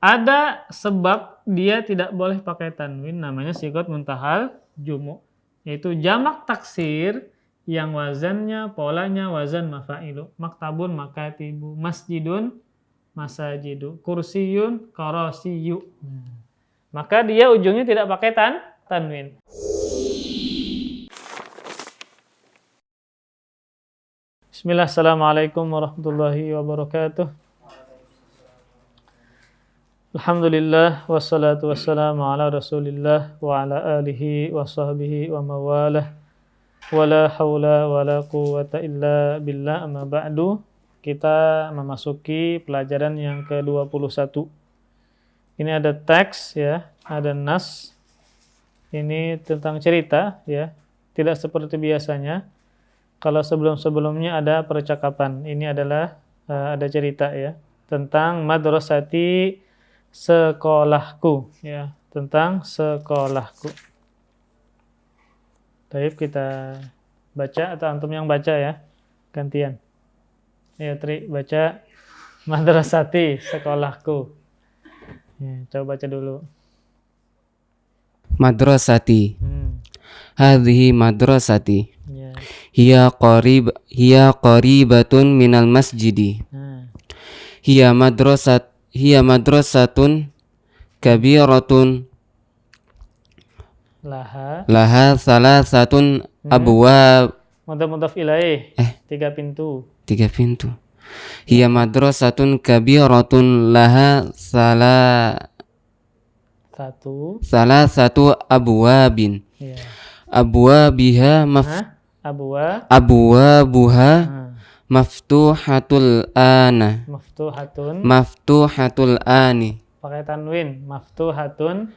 ada sebab dia tidak boleh pakai tanwin, namanya sigot muntahal jumu, yaitu jamak taksir yang wazannya, polanya wazan mafa'ilu. Maktabun, makatibu, masjidun, masajidu, kursiyun, karasiyu. Maka dia ujungnya tidak pakai tanwin. Bismillah, assalamualaikum warahmatullahi wabarakatuh. Alhamdulillah, wassalatu wassalamu ala rasulillah wa ala alihi wa sahbihi wa mawalah. Wala hawla wala quwwata illa billah, amma ba'du. Kita memasuki pelajaran yang ke-21. Ini ada teks ya, ada nas. Ini tentang cerita ya. Tidak seperti biasanya. Kalau sebelum-sebelumnya ada percakapan. Ini adalah ada cerita ya, tentang madrasati, sekolahku ya, tentang sekolahku. Baik, kita baca atau antum yang baca ya, gantian. Ya, Tri baca madrasati, sekolahku. Ya, coba baca dulu. Madrasati. Hadhihi madrasati. Ya. Hiya qaribatun minal masjidi. Hiya madrasatun kabiratun laha salasatun abwab. Mudhaf ilaih. 3 pintu. 3 pintu. Hiya madrasatun kabiratun laha salasatu abwabin. Ya. Abwabiha abwabuha maftuhatul ana. Maftuhatul ani. Pakai tanwin, maftuhatun.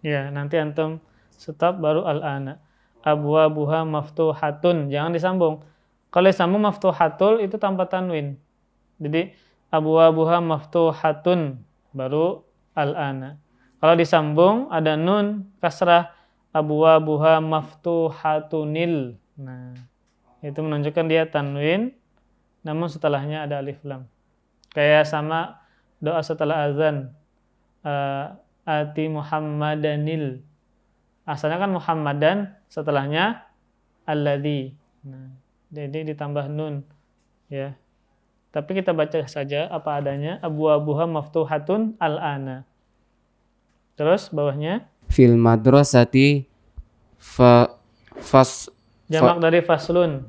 Ya, nanti antum stop baru al-ana. Abwabuha maftuhatun, jangan disambung. Kalau disambung maftuhatul itu tanpa tanwin. Jadi abwabuha maftuhatun baru al-ana. Kalau disambung ada nun kasrah, abwabuha maftuhatunil. Nah, itu menunjukkan dia tanwin, namun setelahnya ada alif lam. Kayak sama doa setelah azan, ati Muhammadanil. Asalnya kan Muhammadan, setelahnya alladzi. Nah, jadi ditambah nun ya. Tapi kita baca saja apa adanya, abwabuha maftuhatun al-ana. Terus bawahnya fil madrasati jamak dari faslun.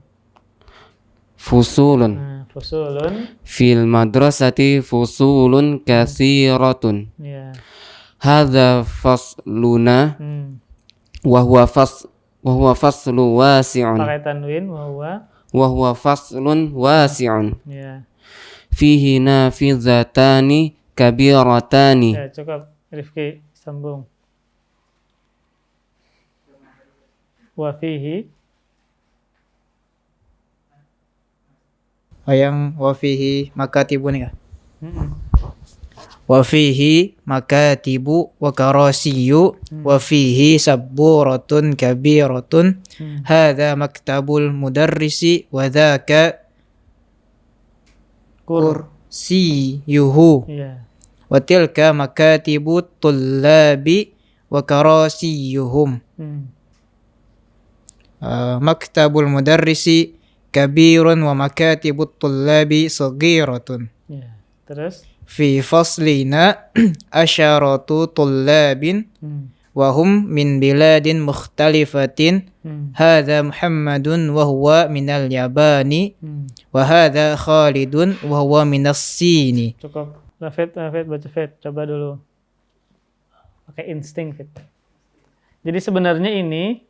Fusulun. Fusulun. Fil madrasati fusulun katsiratun. Ya. Hadza fasluna wa huwa faslu wasi'un. Pakai tanwin wa huwa faslun wasi'un. Ya. Fihi nafizatani kabiratani. Ya, cukup. Rifki sambung. Wa fihi. Yang wa fihi makatibun ya. Wa fihi makatibu wa karasiyu wa fihi sabburatun kabiratun. Hadza maktabul mudarrisi wa dzaka kursiyuhu. Ya. Wa tilka makatibu tullabi wa karasiyuhum. Maktabul mudarrisi kabirun wa makatibut tullabi saghiratun. Ya. Terus fi faslina asyaratu tullabin wa hum min biladin mukhtalifatin. Hadza Muhammadun wa huwa minal Yabani wa hadza Khalidun wa huwa minas Sini. Cukup. Fit, baca Fit. Coba dulu. Pakai insting Fit. Jadi sebenarnya ini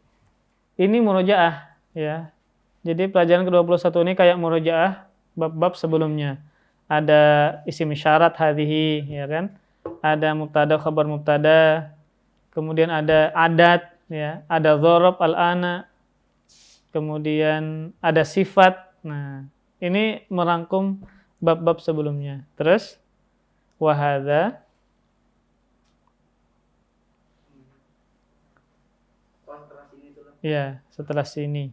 murojaah ya. Jadi pelajaran ke-21 ini kayak murojaah bab-bab sebelumnya. Ada isim isyarat hadhihi ya kan? Ada mubtada, khabar mubtada. Kemudian ada adat ya, ada dzarab al-ana. Kemudian ada sifat. Nah, ini merangkum bab-bab sebelumnya. Terus wa hadza ya, setelah sini.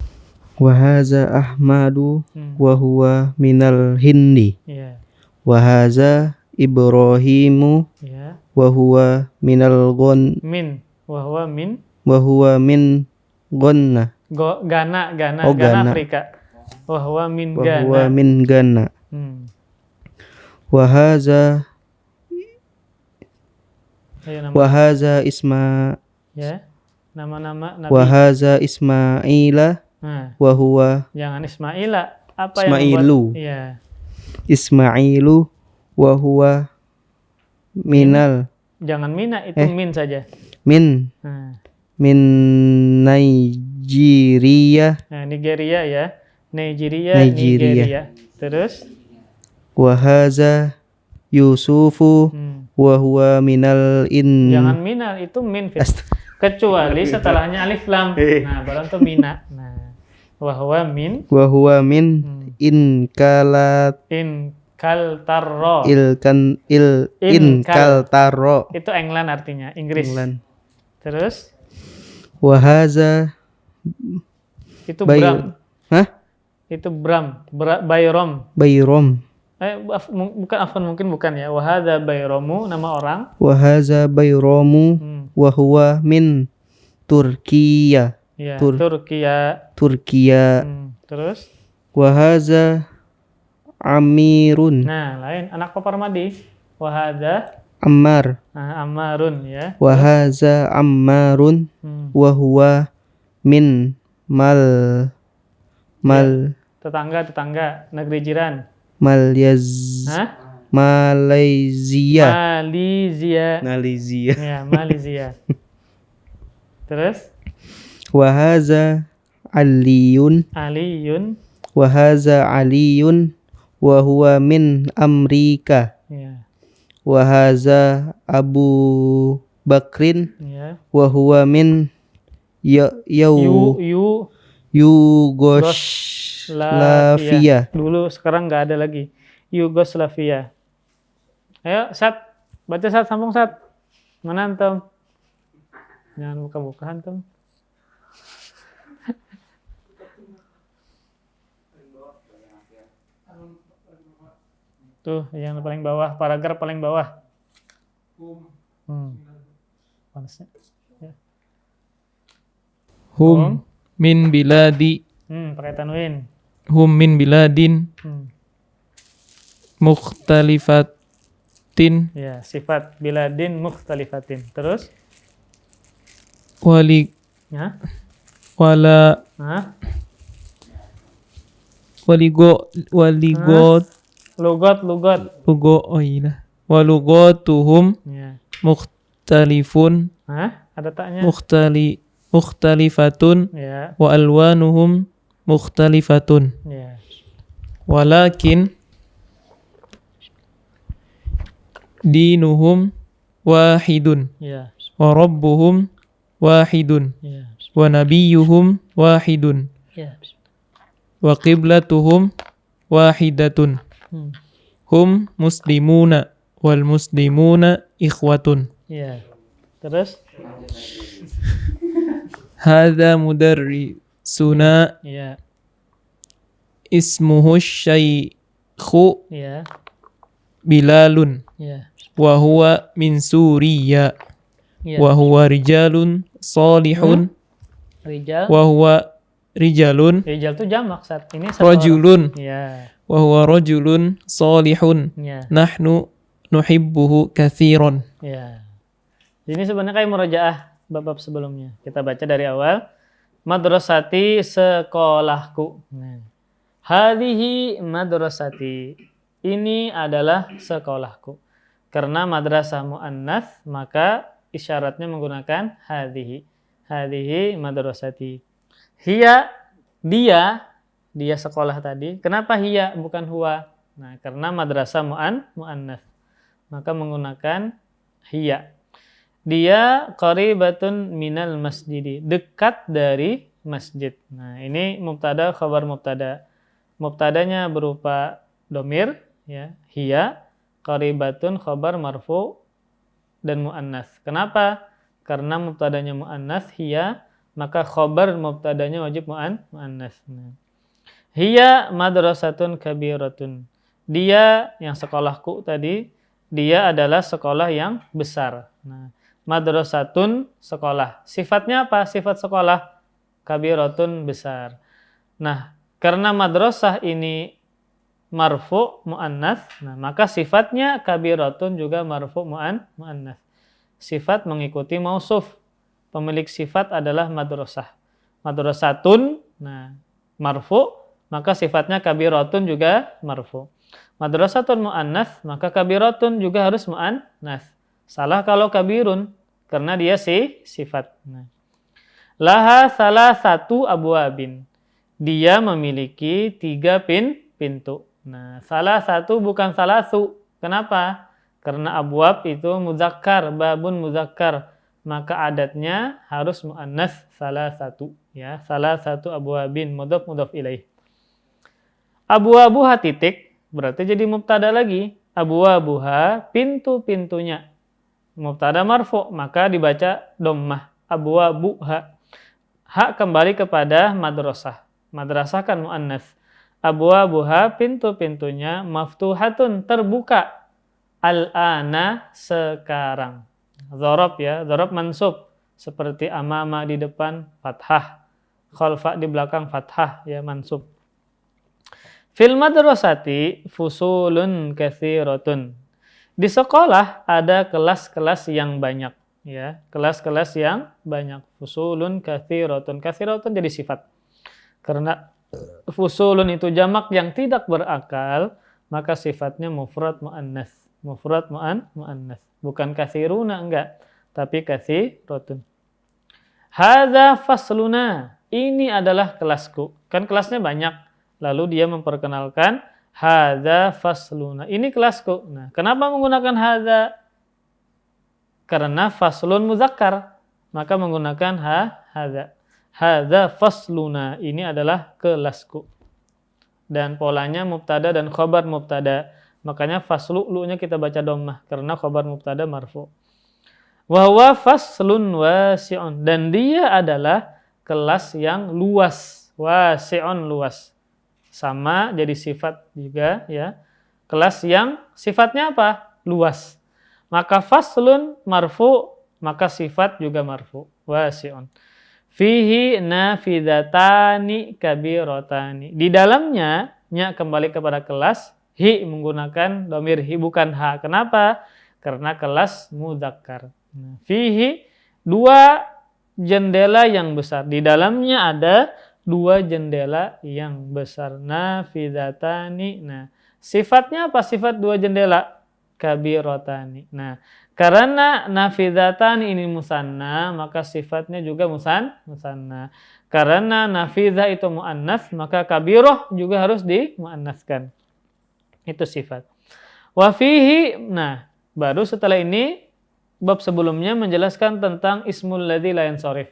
Wa hadza Ahmadu wa huwa minal Hindi. Ya. Wa hadza Ibrahimu Ya. wa huwa minal ghon Min. Wahwa min. wa huwa min ghonna Ghana. Oh, Ghana Ghana. Afrika. Wahwa min wa huwa Ghana. min Ghana wa haza Ayo nama. wa haza isma Ya. Nama-nama Nabi. wa haza Ismaila Nah, wa huwa jangan Ismaila. Apa Ismailu. yang membuat? Iya. Ismailu wa huwa minal Jangan mina, itu min saja. min Nah, Nigeria Nigeria ya. Nigeria. Nigeria. Terus? wa haza Yusufu wa huwa minal Jangan mina, itu min. Kecuali setelahnya alif lam. Nah, baru itu mina. Nah, wahwa min wa huwa min inkalat inkaltarro. inkaltaro Itu England artinya, Inggris. England. Terus? Wa haza Itu Bay- Bram. Hah? Itu Bram. Bayrom. Bayrom Bukan Afwan, mungkin bukan ya. Wahada Bayromu, nama orang. wa haza Bayromu wa huwa min Turkiya Ya, Tur- Turkiya. Turkiya Terus? wa haza Amirun Nah, lain. Anak Paparmadi. Wahada Ammar Ammarun ya. wa haza Ammarun wa huwa min Tetangga, negeri jiran. Malaysia Malaysia. Malaysia Ya, Malaysia. Terus? wa haza Aliyun Aliyun. wa haza Aliyun wa huwa min Amrika Ya. wa haza Abu Bakrin Ya. wa huwa min Yugoslavia. Dulu, sekarang nggak ada lagi. Yugoslavia. Ayo, Sat. Baca Sat, sambung Sat. Mana antum? Jangan buka-buka antum. Tuh, yang paling bawah, paragraf paling bawah. Panasnya. Ya. Hum min biladi Pakai tanwin. hum min biladin mukhtalifatin Ya, sifat biladin mukhtalifatin. Terus? wali Ya. wala Hah? waligot Lugot. lugo oh iya walugotuhum Ya. mukhtalifun Hah? Ada taknya? mukhtalifatun Ya. wa alwanuhum mukhtalifatun Ya. walakin dinuhum wahidun Ya. wa rabbuhum wahidun Ya. wa nabiyyuhum wahidun Ya. wa qiblatuhum wahidatun hum muslimuna wal muslimuna ikhwatun Ya. Terus? hadza mudarrisuna Ya. ismuhu syaikhu Ya. Bilalun Ya. wa huwa min Suriya Ya. wa huwa rijalun salihun Rijal. wa huwa rijalun Rijal itu jamak saat ini satu orang. rajulun Ya. wa huwa rajulun salihun Ya. nahnu nuhibbuhu katsiran. Ya. Ini sebenarnya kayak murojaah bab-bab sebelumnya. Kita baca dari awal. Madrasati, sekolahku. Nah. Hadhihi madrasati. Ini adalah sekolahku. Karena madrasah muannats, maka isyaratnya menggunakan hadhihi. Hadhihi madrasati. Hiya, dia sekolah tadi. Kenapa hiya bukan huwa? Nah, karena madrasah muannats. Maka menggunakan hiya. Dia qaribatun minal masjidi, dekat dari masjid. Nah, ini mubtada khabar mubtada. Mubtadanya berupa domir, ya, hiya, qaribatun khabar marfu dan muannats. Kenapa? Karena mubtadanya muannats hiya, maka khabar mubtadanya wajib muannats. Nah. Hiya madrasatun kabiratun. Dia yang sekolahku tadi dia adalah sekolah yang besar. Nah, madrasatun sekolah. Sifatnya apa? Sifat sekolah kabiratun besar. Nah, karena madrasah ini marfu muannats, nah maka sifatnya kabiratun juga marfu muannats. Sifat mengikuti mausuf. Pemilik sifat adalah madrasah. Madrasatun, nah marfu, maka sifatnya kabiratun juga marfu. Madrasatun muannats, maka kabiratun juga harus muannats. Salah kalau kabirun karena dia sifat. Nah. Laha salah satu abwabin. Dia memiliki 3 pintu. Nah, salah satu bukan salasu. Kenapa? Karena abwab itu muzakkar, babun muzakkar. Maka adatnya harus muannats salah satu. Ya, salah satu abwabin, mudhaf mudhaf ilaih. Abwabuha titik, berarti jadi mubtada lagi. Abwabuha, pintu-pintunya. Mubtada marfu, maka dibaca dhammah. Abwabuha. Ha kembali kepada madrasah. Madrasah kan muannats. Abwabuha, pintu-pintunya maftuhatun, terbuka. Al-ana, sekarang. Dzarab ya, dzarab mansub. Seperti amama di depan fathah. Khalfa di belakang fathah ya, mansub. Fil madrasati fusulun katsiratun. Di sekolah ada kelas-kelas yang banyak ya, kelas-kelas yang banyak. Fusulun katsiratun. Katsiratun jadi sifat. Karena fusulun itu jamak yang tidak berakal, maka sifatnya mufrad muannats. Mufrad muannats. Bukan katsiruna enggak, tapi katsiratun. Hadza fasluna. Ini adalah kelasku. Kan kelasnya banyak. Lalu dia memperkenalkan hadza fasluna. Ini kelasku. Nah, kenapa menggunakan hadza? Karena faslun muzakkar, maka menggunakan hadza. Hadza fasluna, ini adalah kelasku. Dan polanya mubtada dan khabar mubtada. Makanya faslu lu-nya kita baca dhammah karena khabar mubtada marfu. Wa huwa faslun wasi'un, dan dia adalah kelas yang luas. Wasi'un, luas. Sama jadi sifat juga ya. Kelas yang sifatnya apa? Luas. Maka faslun marfu, maka sifat juga marfu. Wasi'un. Fihi nafidatani kabiratani. Di dalamnya, nya kembali kepada kelas, hi menggunakan dhamir hi bukan ha. Kenapa? Karena kelas mudzakkar. Nah, fihi 2 jendela yang besar. Di dalamnya ada 2 jendela yang besar. Nafidatani. Nah, sifatnya apa? Sifat 2 jendela kabiratani. Nah, karena nafidhatan ini musanna, maka sifatnya juga musanna. Karena nafidhah itu muannats, maka kabirah juga harus dimuannaskan. Itu sifat. Wa fihi, nah, baru setelah ini bab sebelumnya menjelaskan tentang ismul ladzi la yansharif.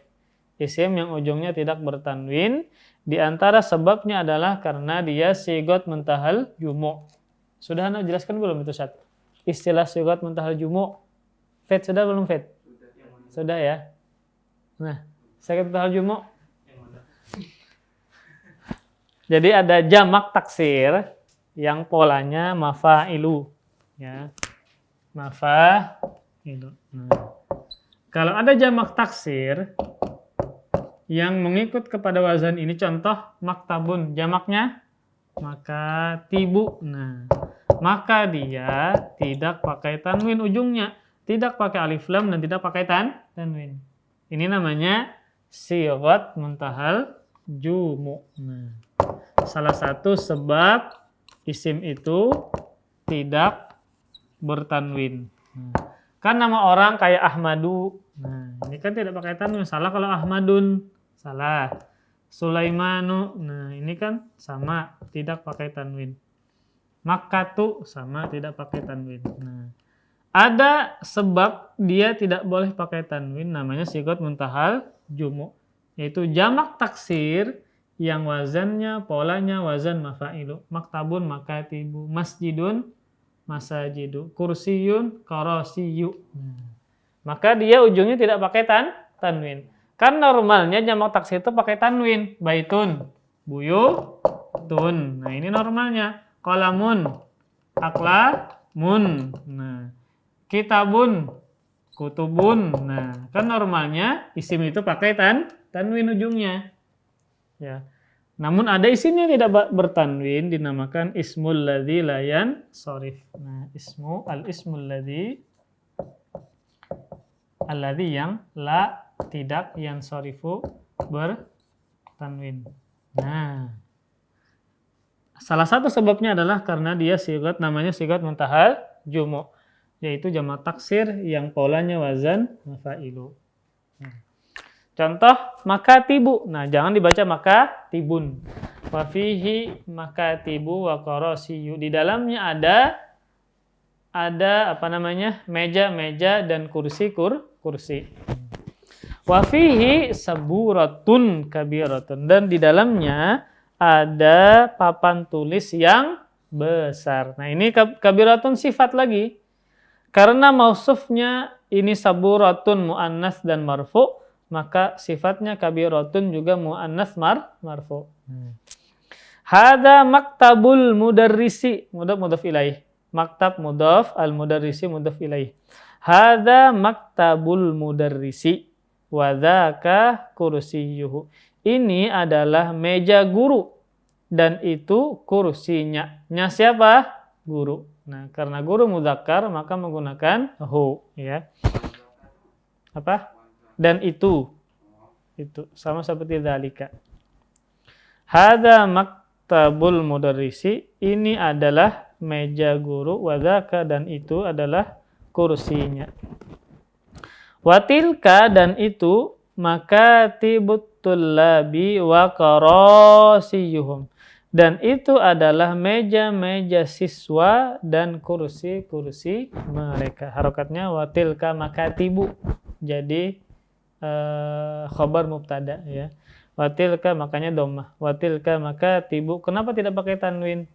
Isim yang ujungnya tidak bertanwin, di antara sebabnya adalah karena dia sigot muntahal jumu'. Sudah Anda jelaskan belum itu satu? Istilah sigot muntahal jumu'. Fet sudah belum Fet? Sudah ya. Nah, sigot muntahal jumu'. Jadi ada jamak taksir yang polanya mafa'ilu ya. Mafa'ilu. Nah, kalau ada jamak taksir yang mengikut kepada wazan ini, contoh maktabun, jamaknya makatibu. Nah, maka dia tidak pakai tanwin ujungnya, tidak pakai alif lam dan tidak pakai tanwin. Ini namanya sighat muntahal jumu'. Nah, salah satu sebab isim itu tidak bertanwin. Nah, kan nama orang kayak Ahmadu. Nah, ini kan tidak pakai tanwin. Salah kalau Ahmadun. Salah. Sulaimanu. Nah, ini kan sama, tidak pakai tanwin. Makatu sama, tidak pakai tanwin. Nah, ada sebab dia tidak boleh pakai tanwin, namanya sighat muntahal jumu', yaitu jamak taksir yang wazannya, polanya wazan mafa'ilu. Maktabun, makatibu. Masjidun, masajidu. Kursiyun, karasiyu. Maka dia ujungnya tidak pakai tanwin. Kan normalnya jamak taksir itu pakai tanwin. Baitun, buyutun. Nah, ini normalnya. Qalamun, mun. Nah, kitabun, kutubun. Nah, kan normalnya isim itu pakai tanwin ujungnya. Ya. Namun ada isim yang tidak bertanwin dinamakan ismul ladzi la yansharif. Nah, ismul ladzi alladzi yang la tidak yansarifu bertanwin. Nah, salah satu sebabnya adalah karena dia namanya sigat muntahal jumu, yaitu jamak taksir yang polanya wazan mafa'ilu. Contoh makatibu. Nah, jangan dibaca makatibun. Wa fihi makatibu wa qarasiyu. Di dalamnya ada apa namanya? Meja-meja dan kursi. Wa fihi saburatun kabiratun. Dan di dalamnya ada papan tulis yang besar. Nah, ini kabiratun sifat lagi. Karena mausufnya ini saburatun muannas dan marfu', maka sifatnya kabiratun juga muannas marfu. Hadza maktabul mudarrisi, mudhaf ilaih. Maktab mudhaf, al mudarrisi mudhaf ilaih. Hadza maktabul mudarrisi wa dzaka kursiyuhu. Ini adalah meja guru dan itu kursinya. Nya siapa? Guru. Nah, karena guru mudzakkar maka menggunakan hu, ya. Apa? Dan itu sama seperti dzalika. Hadza maktabul mudarrisi, ini adalah meja guru, wa dzaka dan itu adalah kursinya. Wa tilka dan itu makatibut tullabi wa qarasiyuhum. Dan itu adalah meja-meja siswa dan kursi-kursi mereka. Harokatnya wa tilka makatibu. Jadi khabar mubtada, ya. Watilka makanya dhammah. Watilka makatibu. Kenapa tidak pakai tanwin?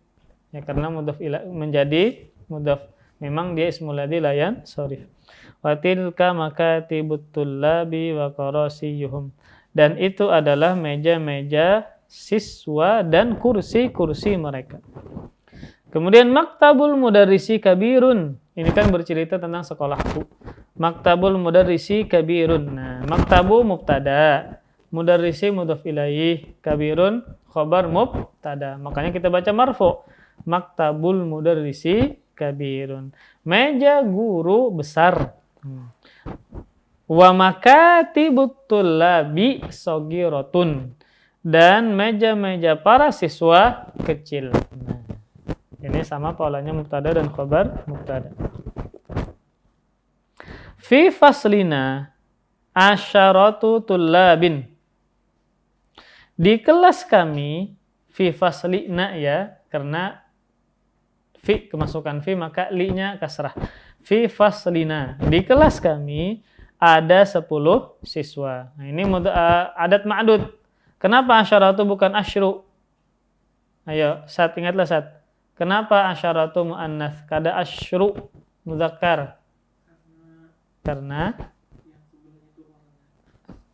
Ya karena mudhaf menjadi mudhaf. Memang dia ismul ladzi la yansharif. Watilka makatibut tullabi wa qarasiyuhum. Dan itu adalah meja-meja siswa dan kursi-kursi mereka. Kemudian maktabul mudarrisi kabirun. Ini kan bercerita tentang sekolahku. Maktabul mudarrisi kabirun. Nah, maktabu mubtada, mudarrisi mudhaf ilaih, kabirun khabar mubtada. Makanya kita baca marfu. Maktabul mudarrisi kabirun. Meja guru besar. Wa makatibut tullabi sagiratun. Dan meja-meja para siswa kecil. Nah, ini sama polanya mubtada dan khabar mubtada. Fi faslina asyaratu tullabin. Di kelas kami, fi faslina ya, karena fi kemasukan fi maka li-nya kasrah. Fi faslina. Di kelas kami ada 10 siswa. Nah, ini adat ma'dud. Kenapa asyaratu bukan asyru? Ayo, Sat, ingatlah Sat. Kenapa asyaratu muannas? Kada asyru mudzakkar. Karena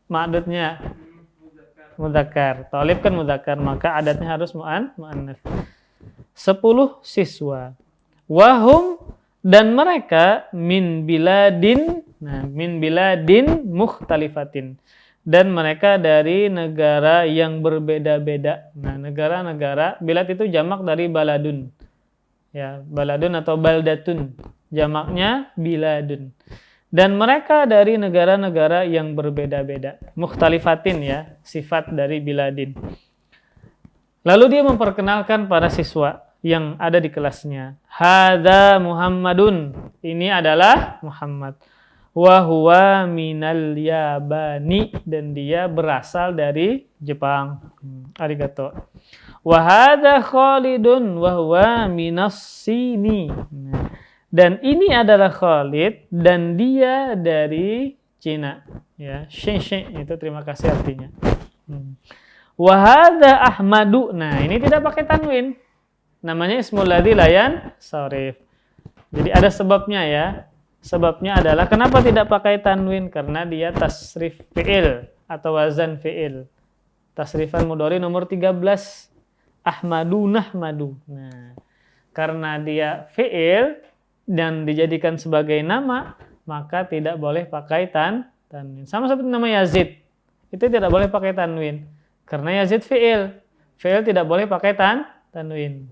ma'dudnya mudzakkar. Thalib kan mudzakkar, maka adatnya harus muannas. 10 siswa. Wahum dan mereka min biladin, nah min biladin mukhtalifatin. Dan mereka dari negara yang berbeda-beda. Nah, negara-negara, bilad itu jamak dari baladun. Ya, baladun atau baldatun. Jamaknya biladun. Dan mereka dari negara-negara yang berbeda-beda. Mukhtalifatin ya, sifat dari biladin. Lalu dia memperkenalkan para siswa yang ada di kelasnya. Hadza Muhammadun. Ini adalah Muhammad. Wa huwa minal Yabani, dan dia berasal dari Jepang. Arigato. Wa hadza Khalidun wa huwa minas Sini. Dan ini adalah Khalid dan dia dari Cina. Ya, shin itu terima kasih artinya. Wa hadza Ahmadu. Nah, ini tidak pakai tanwin. Namanya ismul ladzi la yansharif. Jadi ada sebabnya ya. Sebabnya adalah kenapa tidak pakai tanwin? Karena dia tasrif fi'il atau wazan fi'il. Tasrifan mudhari nomor 13. Ahmadu nahmadu. Nah, karena dia fi'il, dan dijadikan sebagai nama, maka tidak boleh pakai tanwin. Sama seperti nama Yazid, itu tidak boleh pakai tanwin karena Yazid fi'il tidak boleh pakai tanwin.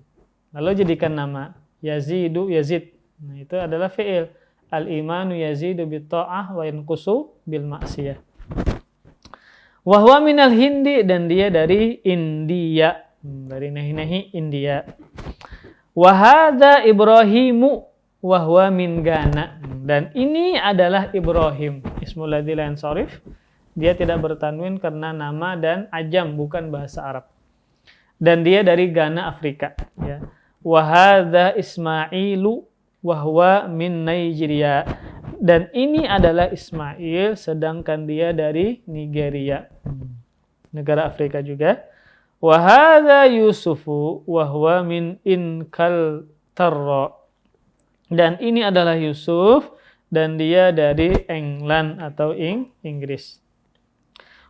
Lalu jadikan nama Yazidu, Yazid. Nah, itu adalah fi'il. Al-imanu yazidu bit-ta'ah wa yanqusu bil ma'siyah. Wa huwa minal Hindi, dan dia dari India. Dari nahi-nahi India. Wa hadza Ibrahimu wa huwa min Ghana. Dan ini adalah Ibrahim. Ismul ladzi la yansharif. Dia tidak bertanwin karena nama dan ajam, bukan bahasa Arab. Dan dia dari Ghana, Afrika. Ya. Wa hadza Ismailu wa huwa min Nigeria. Dan ini adalah Ismail, sedangkan dia dari Nigeria, negara Afrika juga. Wa hadza Yusufu wa huwa min Inkaltarra. Dan ini adalah Yusuf, dan dia dari England atau Inggris.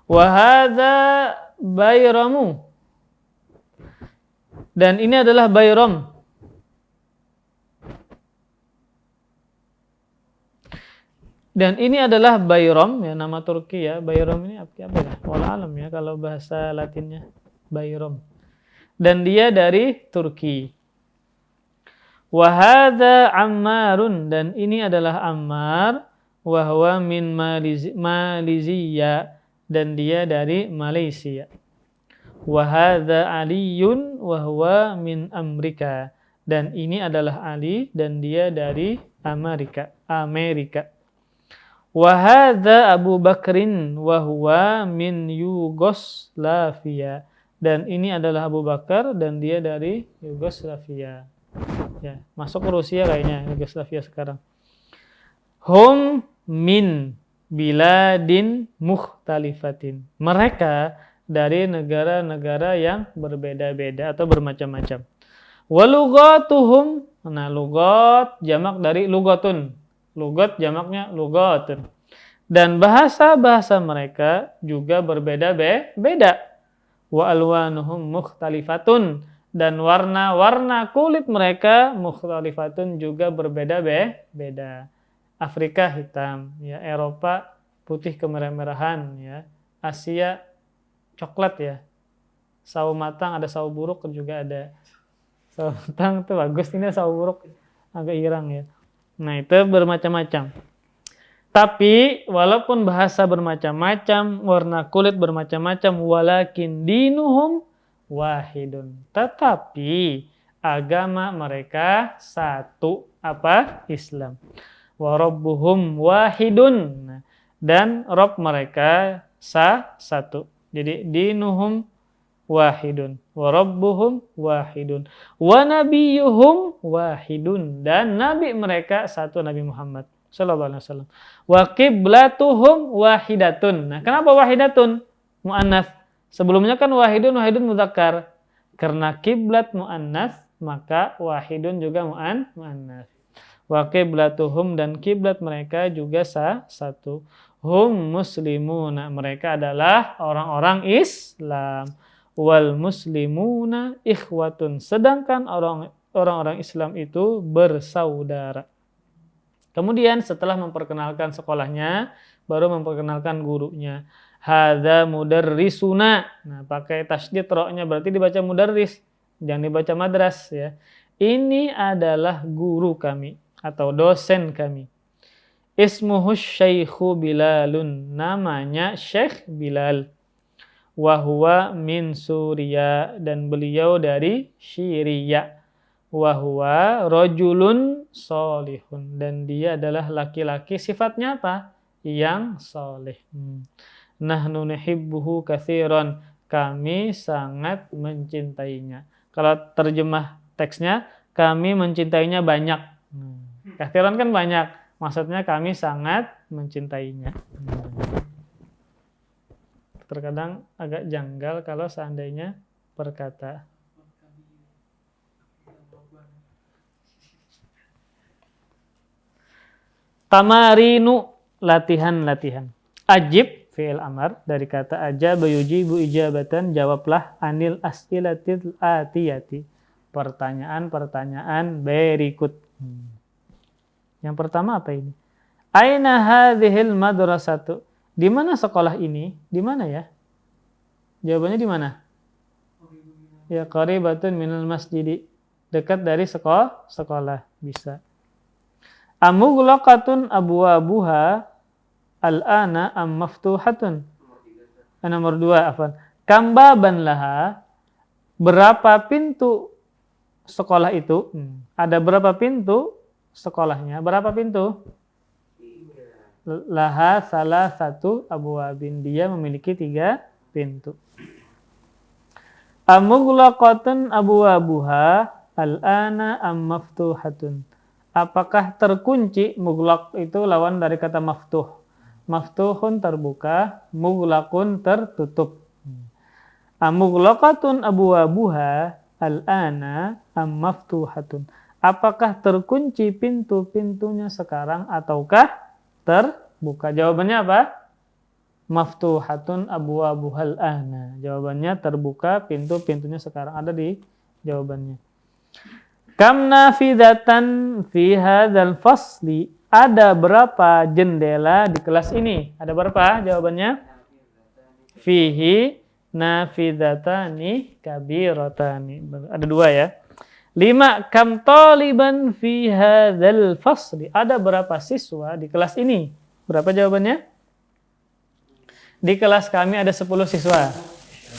Wa hadza Bayramu. Dan ini adalah Bayram. Dan ini adalah Bayram, ya, nama Turki ya. Bayram ini apa ya? Wallahu alam ya kalau bahasa Latinnya. Bayram. Dan dia dari Turki. Wa hadza Ammarun, dan ini adalah Ammar, wa huwa min Malaysia, dan dia dari Malaysia. Wa hadza Aliyun wa huwa min Amerika, dan ini adalah Ali, dan dia dari Amerika. Wa hadza Abu Bakrin wa huwa min Yugoslavia, dan ini adalah Abu Bakar, dan dia dari Yugoslavia. Ya, masuk ke Rusia kayaknya, Yugoslavia sekarang. Hum min biladin mukhtalifatin. Mereka dari negara-negara yang berbeda-beda atau bermacam-macam. Wa lugatuhum, nah lugat jamak dari lugatun. Lugat jamaknya lugatun. Dan bahasa-bahasa mereka juga berbeda-beda. Wa alwanuhum mukhtalifatun, dan warna-warna kulit mereka mukhtalifatun juga berbeda-beda. Afrika hitam, ya, Eropa putih kemerah-merahan, ya, Asia coklat, ya. Sawo matang, ada sawo buruk juga ada. Sawo matang itu bagus, ini sawo buruk agak irang, ya. Nah, itu bermacam-macam. Tapi walaupun bahasa bermacam-macam, warna kulit bermacam-macam, walakin dinuhum wahidun. Tetapi agama mereka satu, apa? Islam. Wa rabbuhum wahidun. Dan Rabb mereka satu. Jadi dinuhum wahidun, wa rabbuhum wahidun, wa nabiyuhum wahidun, dan nabi mereka satu, Nabi Muhammad sallallahu alaihi wasallam. Wa qiblatuhum wahidatun. Nah, kenapa wahidatun? Muannats. Sebelumnya kan wahidun mudzakkar. Karena kiblat muannats, maka wahidun juga muannats. Wa qiblatuhum, dan kiblat mereka juga satu. Hum muslimuna, mereka adalah orang-orang Islam. Wal muslimuna ikhwatun, sedangkan orang-orang Islam itu bersaudara. Kemudian setelah memperkenalkan sekolahnya, baru memperkenalkan gurunya. Hadza mudarrisuna. Nah, pakai tasydid ra-nya berarti dibaca mudarris, jangan dibaca madras, ya. Ini adalah guru kami atau dosen kami. Ismuhu Syaikhu Bilalun, namanya Syekh Bilal. Wa huwa min Suriya, dan beliau dari Syria. Wa huwa rajulun sholihun, dan dia adalah laki-laki, sifatnya apa? Yang soleh. Nahnu nuhibbuhu katsiran, kami sangat mencintainya. Kalau terjemah teksnya, kami mencintainya banyak. Katsiran kan banyak, maksudnya kami sangat mencintainya. Terkadang agak janggal kalau seandainya berkata. Tamarinu, latihan-latihan. Ajib, fi'il amar, dari kata ajaba yujibu ijabatan, jawablah, anil as'ilatil atiyati, pertanyaan-pertanyaan berikut. Yang pertama apa ini? Aina hadhil madrasatu? Di mana sekolah ini? Di mana ya? Jawabannya di mana? Ya, qaribatun minal masjidi. Dekat dari sekolah. Bisa. Amughlaqatun abwabuha al-ana am maftuhatun? Nomor 2, afwan. Kam baban laha? Berapa pintu sekolah itu? Ada berapa pintu sekolahnya? Berapa pintu? Laha salah satu abwabin. Dia memiliki 3 pintu. Amughlaqatun abwabuha al-ana am maftuhatun? Apakah terkunci? Mughlaq itu lawan dari kata maftuh. Maftuhun terbuka, mughlaqun tertutup. Amughlaqatun abwabuha al-ana am maftuhatun? Apakah terkunci pintu-pintunya sekarang ataukah terbuka? Jawabannya apa? Maftuhatun abwabuhal ana. Jawabannya terbuka, pintu-pintunya sekarang ada di jawabannya. Kam nafidatan fi hadzal fasli? Ada berapa jendela di kelas ini? Ada berapa? Jawabannya fihi nafidatani kabiratani. Ada 2 ya. 5. Kam taliban fi hadzal fasli? Ada berapa siswa di kelas ini? Berapa jawabannya? Di kelas kami ada 10 siswa.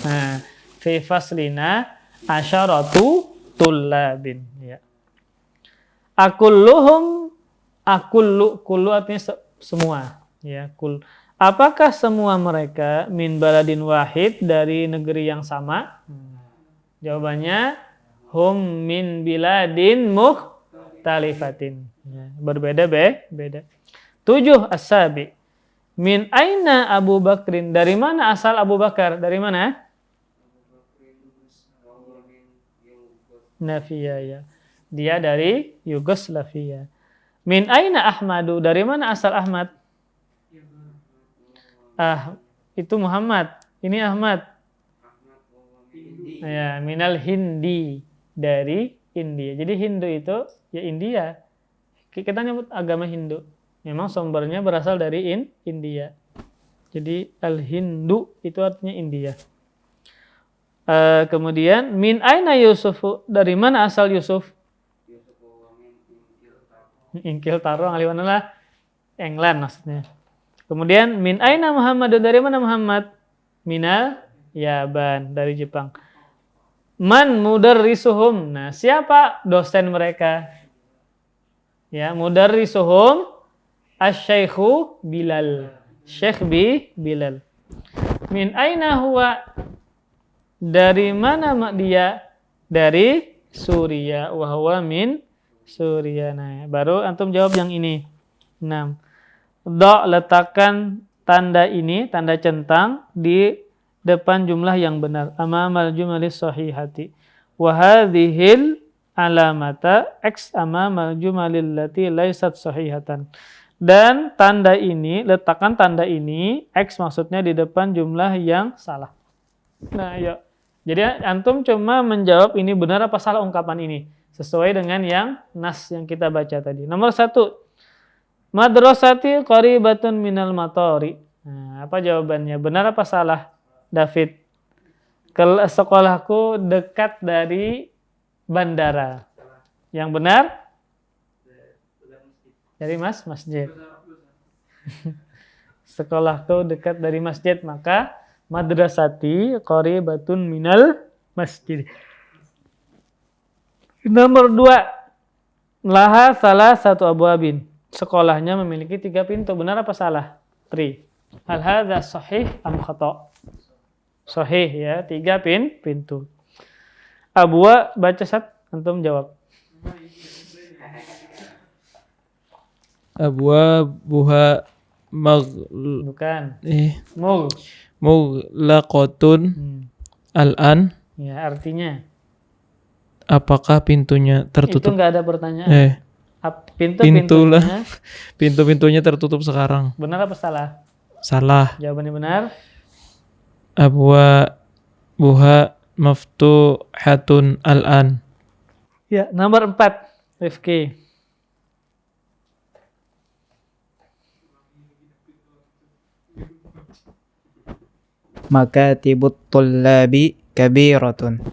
Nah, fi faslina asyaratu tullabin. Ya. Akulluhum, kullu artinya semua. Ya, apakah semua mereka min baladin wahid, dari negeri yang sama? Jawabannya hum min biladin mukhtalifatin. Ya, berbeda beda. 7. As-sabi. Min aina Abu Bakrin? Dari mana asal Abu Bakar? Dari mana? Nafia, ya. Dia dari Yugoslavia. Min aina Ahmadu? Dari mana asal Ahmad? Itu Muhammad. Ini Ahmad. Ya, minal Hindi, dari India. Jadi Hindu itu ya India. Kita nyebut agama Hindu. Memang sumbernya berasal dari India. Jadi al-Hindu itu artinya India. Kemudian min aina Yusuf? Dari mana asal Yusuf? Inkil taro ngaliwanalah England maksudnya. Kemudian min aina Muhammad? Dari mana Muhammad? Minal Yaban, dari Jepang. Man mudarrisuhum? Nah, siapa dosen mereka? Ya, mudarrisuhum asy-syaikhu Bilal. Syekh Bilal. Min aina huwa? Dari mana dia? Dari Suriah. Wa huwa min Suriah. Nah, baru antum jawab yang ini. 6. Letakkan tanda ini, tanda centang di depan jumlah yang benar. Amamal jumalis sahihati. Wa hadhil alamata X amamal jumalil lati laisat sahihatan. Dan tanda ini, letakkan tanda ini, X maksudnya di depan jumlah yang salah. Nah, yuk. Jadi antum cuma menjawab ini benar apa salah ungkapan ini. Sesuai dengan yang nas yang kita baca tadi. Nomor 1. Madrasati qaribatun minal matori. Nah, apa jawabannya? Benar apa salah, David? Sekolahku dekat dari bandara. Yang benar? Dari masjid. Sekolahku dekat dari masjid, maka madrasati qaribatun minal masjid. Nomor 2. Laha salah satu abwabin. Sekolahnya memiliki 3 pintu. Benar apa salah? 3. Hal hadza sahih am khata'? Sahih, ya, 3 pintu. Abwa, baca sat, antum jawab. Abwabuha Bukan. Mughlaqatun al-an. Ya, artinya Apakah pintunya tertutup? itu enggak ada pertanyaan. Pintu-pintunya. Pintu-pintunya tertutup sekarang. Benar apa salah? Salah. Jawabannya benar. Abwabuha maftuhatun al-an. Ya, nomor 4, Rifki. Makatibut tullabi kabiratun.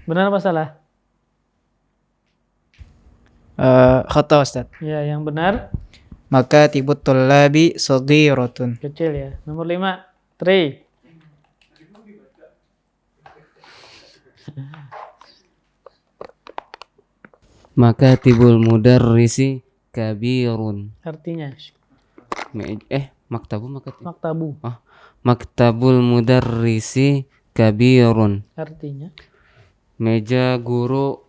Benar apa salah? Khata Ustaz. Ya, yang benar Makatibut tullabi saghiratun. kecil ya. Nomor 5, Tri. Makatibul mudarrisi kabirun. Artinya maktabu. Maktabul mudarrisi kabirun. Artinya Meja guru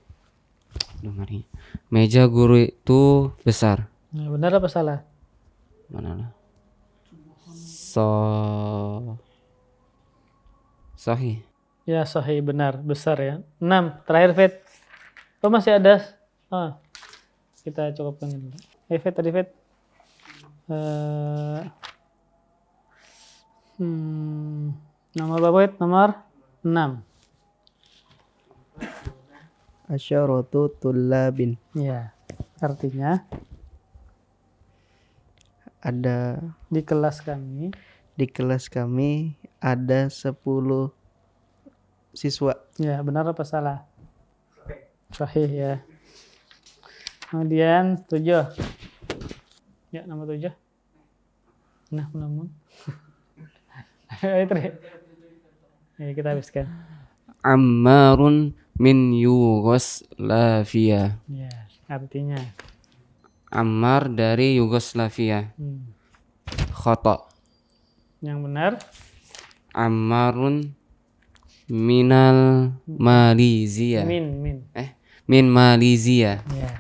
Meja guru itu besar. nah, benar apa salah? Mana? Sahih. Ya, sahih, benar, besar ya. 6, terakhir Fit. Oh, masih ada. Kita cukupkan dulu. Fit tadi Fit. Nomor berapa Fit? Nomor 6. Asyaratu tullabin. Ya, artinya Ada di kelas kami ada 10 siswa. ya, benar apa salah? Sahih ya. Kemudian 7. Ya, nomor 7. Nah, namun. Ya, kita habiskan. Ammarun min Yugoslavia. Ya, artinya. Ammar dari Yugoslavia. Khata. Yang benar Ammarun minal Malaysia. min. Min Malaysia. Ya.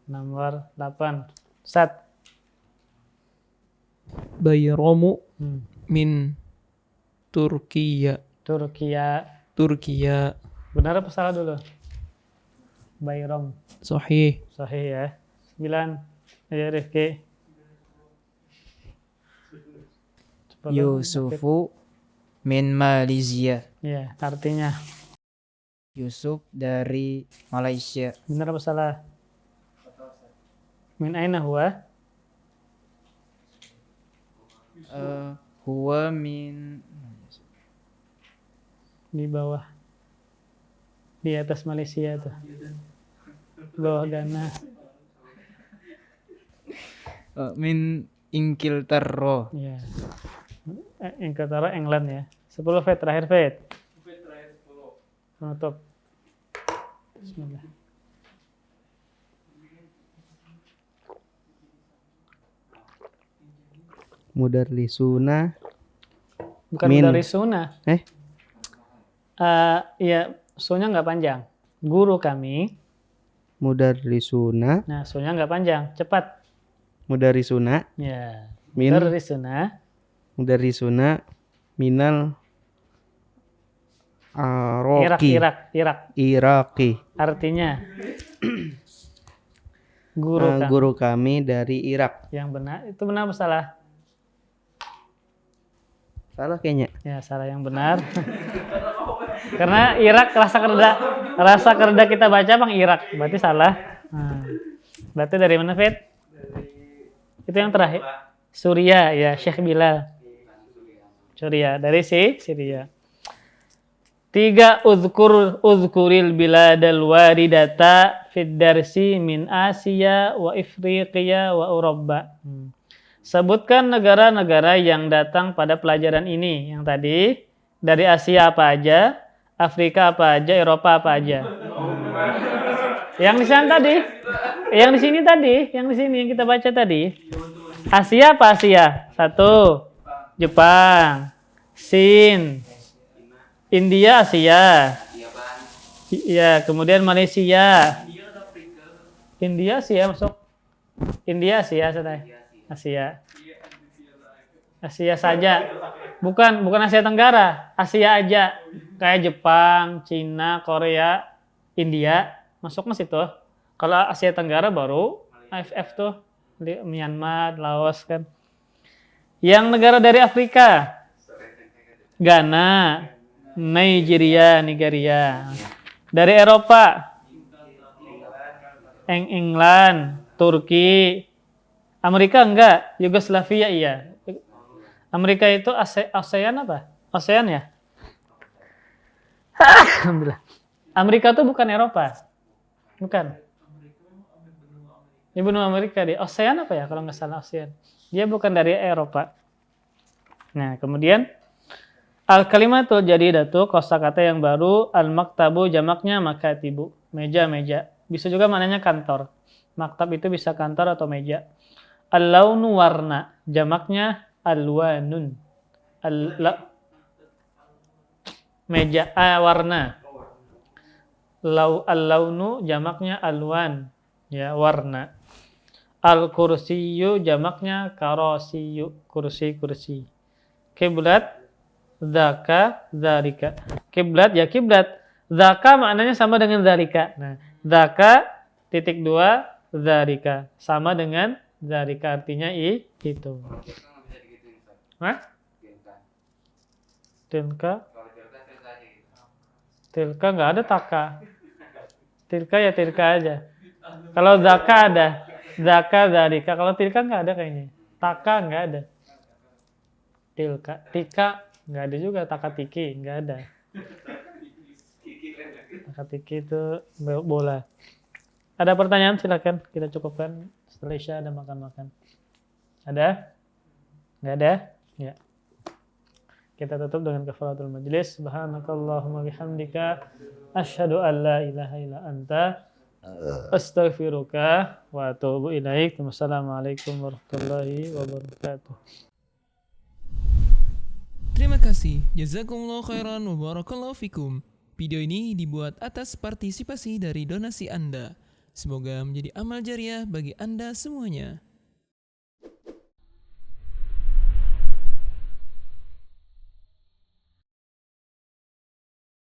Nomor 8. Sat. Bayromu min Turkiya. Turkiya. Benar apa salah dulu? Bayram. Sahih. Sahih ya. 9. Ya, Rifki. Yusufu min Malaysia. Ya, artinya. Yusuf dari Malaysia. Benar apa salah? Min aina huwa? Huwa min Di bawah. Di atas Malaysia tuh. Di bawah Ghana. min Ingilterra. Ya. Inglaterra, England ya. 10 Fet, terakhir Fet. Penutup. Bismillah. Mudarrisuna. Bukan Min. dari sunnah. Iya, sunya nggak panjang. Guru kami. Mudarrisuna. Nah, sunya nggak panjang. Cepat. Mudarrisuna. Ya. Min. Dari sunnah. Mudarrisuna minal Araki. Irak. Iraki. Artinya guru kami. Guru kami dari Irak. Yang benar. Itu benar apa salah? Salah kayaknya. Ya, salah, yang benar. Karena Irak rasa kerda kita baca Bang Irak. Berarti salah. Berarti dari mana, Fit? Itu yang terakhir. Suriah ya, Syekh Bilal. Suriah, dari Syria. 3, uzkuril biladal waridata fid darsi min Asia wa Ifriqiya wa Eropa. Sebutkan negara-negara yang datang pada pelajaran ini. Yang tadi dari Asia apa aja, Afrika apa aja, Eropa apa aja. Yang di sana tadi, yang di sini tadi, yang di sini yang kita baca tadi. Asia apa Asia? 1, Jepang, Sin, India Asia. Iya, kemudian Malaysia. India Asia masuk. India Asia sudah. Asia saja. Bukan Asia Tenggara, Asia aja. Kayak Jepang, Cina, Korea, India masuk ke situ. Kalau Asia Tenggara baru AFF tuh, di Myanmar, Laos kan. Yang negara dari Afrika, Ghana, Nigeria. Dari Eropa, England, Turki. Amerika enggak, Yugoslavia iya. Amerika itu ASEAN apa? ASEAN ya? Alhamdulillah. Amerika itu bukan Eropa. Bukan. Ini benua Amerika di ASEAN apa ya kalau nggak salah ASEAN. Dia bukan dari Eropa. Nah, kemudian al-kalimatul jadidatu kosakata yang baru, al-maktabu jamaknya makatibu, meja-meja. Bisa juga maknanya kantor. Maktab itu bisa kantor atau meja. Al-launu warna, jamaknya alwanun. Meja warna. Al-launu jamaknya alwan, ya warna. Al-kursiyu jamaknya karasiyu, kursi-kursi. Kiblat, dzaka, dzarika. Kiblat ya kiblat. Dzaka maknanya sama dengan dzarika. Nah, dzaka titik 2 dzarika sama dengan dzarika artinya itu. Hah? Tilka. Tilka nggak ada taka. Tilka ya tilka aja. Kalau dzaka ada. Dzaka, dzarika. Kalau tilka nggak ada kayaknya. Taka nggak ada. Tilka, tika nggak ada juga, taka tiki nggak ada. Taka tiki itu bola. Ada pertanyaan silakan kita cukupkan setelah Isya ada makan-makan. Ada? Nggak ada? Ya. Kita tutup dengan kafaratul majlis. Subhanakallahumma bihamdika asyhadu an la ilaha illa anta astaghfiruka wa atubu ilaik. Wassalamualaikum warahmatullahi wabarakatuh. Terima kasih. Jazakumullah khairan wa barakallahu fikum. Video ini dibuat atas partisipasi dari donasi Anda. Semoga menjadi amal jariah bagi Anda semuanya.